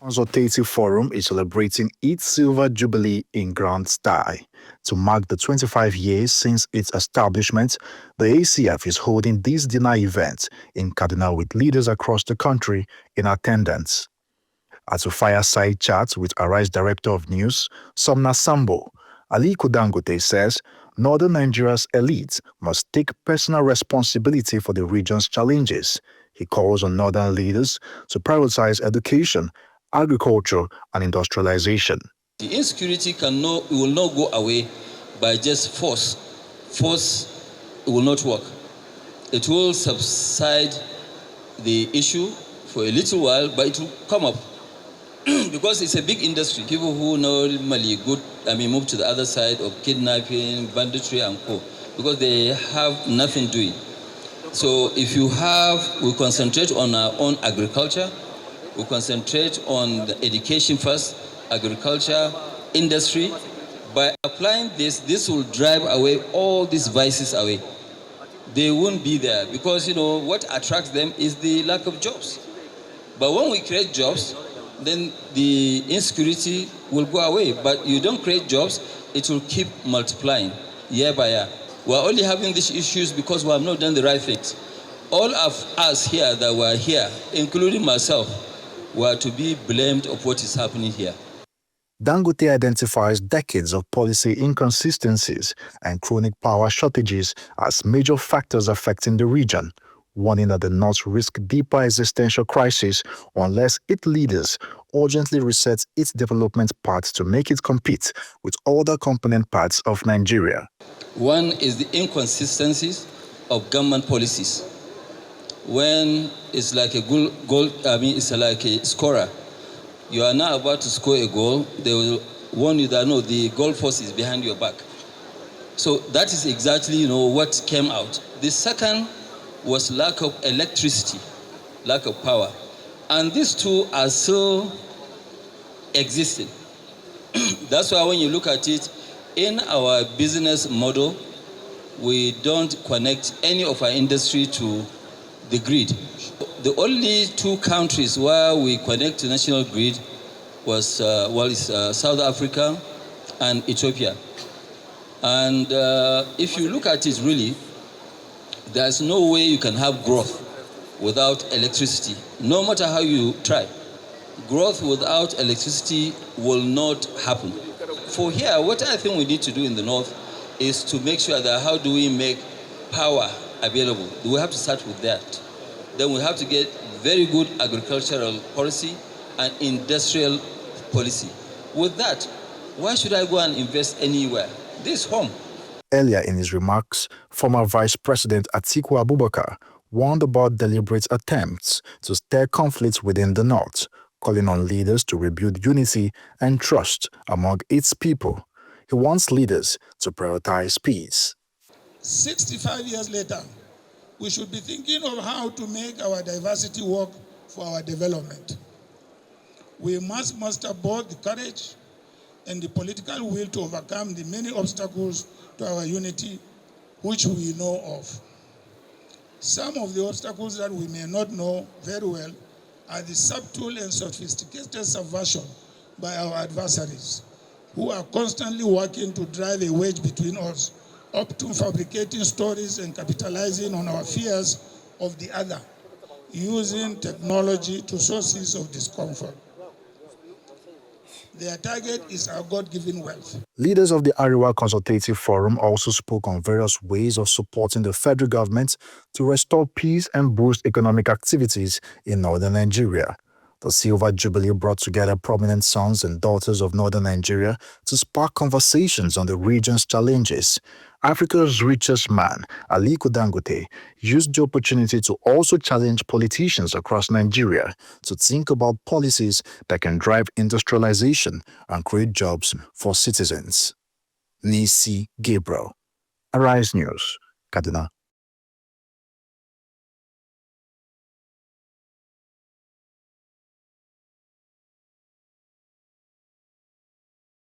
Consultative Forum is celebrating its Silver Jubilee in grand style. To mark the 25 years since its establishment, the ACF is holding this dinner event in Kaduna with leaders across the country in attendance. At a fireside chat with Arise Director of News, Somna Sambo, Aliko Dangote says Northern Nigeria's elites must take personal responsibility for the region's challenges. He calls on Northern leaders to prioritize education, agriculture, and industrialization. The insecurity will not go away by just force. Force will not work. It will subside the issue for a little while, but it will come up. Because it's a big industry. People who normally move to the other side of kidnapping, banditry, and co. Because they have nothing doing. So if we concentrate on our own agriculture, we concentrate on the education first, agriculture, industry. By applying this will drive away all these vices away. They won't be there because, what attracts them is the lack of jobs. But when we create jobs, then the insecurity will go away. But you don't create jobs, it will keep multiplying year by year. We're only having these issues because we have not done the right things. All of us here that were here, including myself, were to be blamed of what is happening here. Dangote identifies decades of policy inconsistencies and chronic power shortages as major factors affecting the region, warning that the North risks deeper existential crisis unless its leaders urgently reset its development path to make it compete with other component parts of Nigeria. One is the inconsistencies of government policies. When it's like a it's like a scorer. You are now about to score a goal, they will warn you that no, the goal post is behind your back. So that is exactly what came out. The second was lack of electricity, lack of power. And these two are still existing. That's why when you look at it, in our business model, we don't connect any of our industry to the grid. The only two countries where we connect to national grid was South Africa and Ethiopia. And if you look at it really, there's no way you can have growth without electricity, no matter how you try. Growth without electricity will not happen. For here, what I think we need to do in the North is to make sure that how do we make power available? We have to start with that. Then we have to get very good agricultural policy and industrial policy. With that, why should I go and invest anywhere? This home. Earlier in his remarks, former Vice President Atiku Abubakar warned about deliberate attempts to stir conflicts within the North, calling on leaders to rebuild unity and trust among its people. He wants leaders to prioritize peace. 65 years later, we should be thinking of how to make our diversity work for our development. We must muster both the courage and the political will to overcome the many obstacles to our unity, which we know of. Some of the obstacles that we may not know very well are the subtle and sophisticated subversion by our adversaries, who are constantly working to drive a wedge between us, often fabricating stories and capitalizing on our fears of the other, using technology to sources of discomfort. Their target is our God-given wealth. Leaders of the Ariwa Consultative Forum also spoke on various ways of supporting the federal government to restore peace and boost economic activities in northern Nigeria. The Silver Jubilee brought together prominent sons and daughters of northern Nigeria to spark conversations on the region's challenges. Africa's richest man, Aliko Dangote, used the opportunity to also challenge politicians across Nigeria to think about policies that can drive industrialization and create jobs for citizens. Nisi Gabriel, Arise News, Kaduna.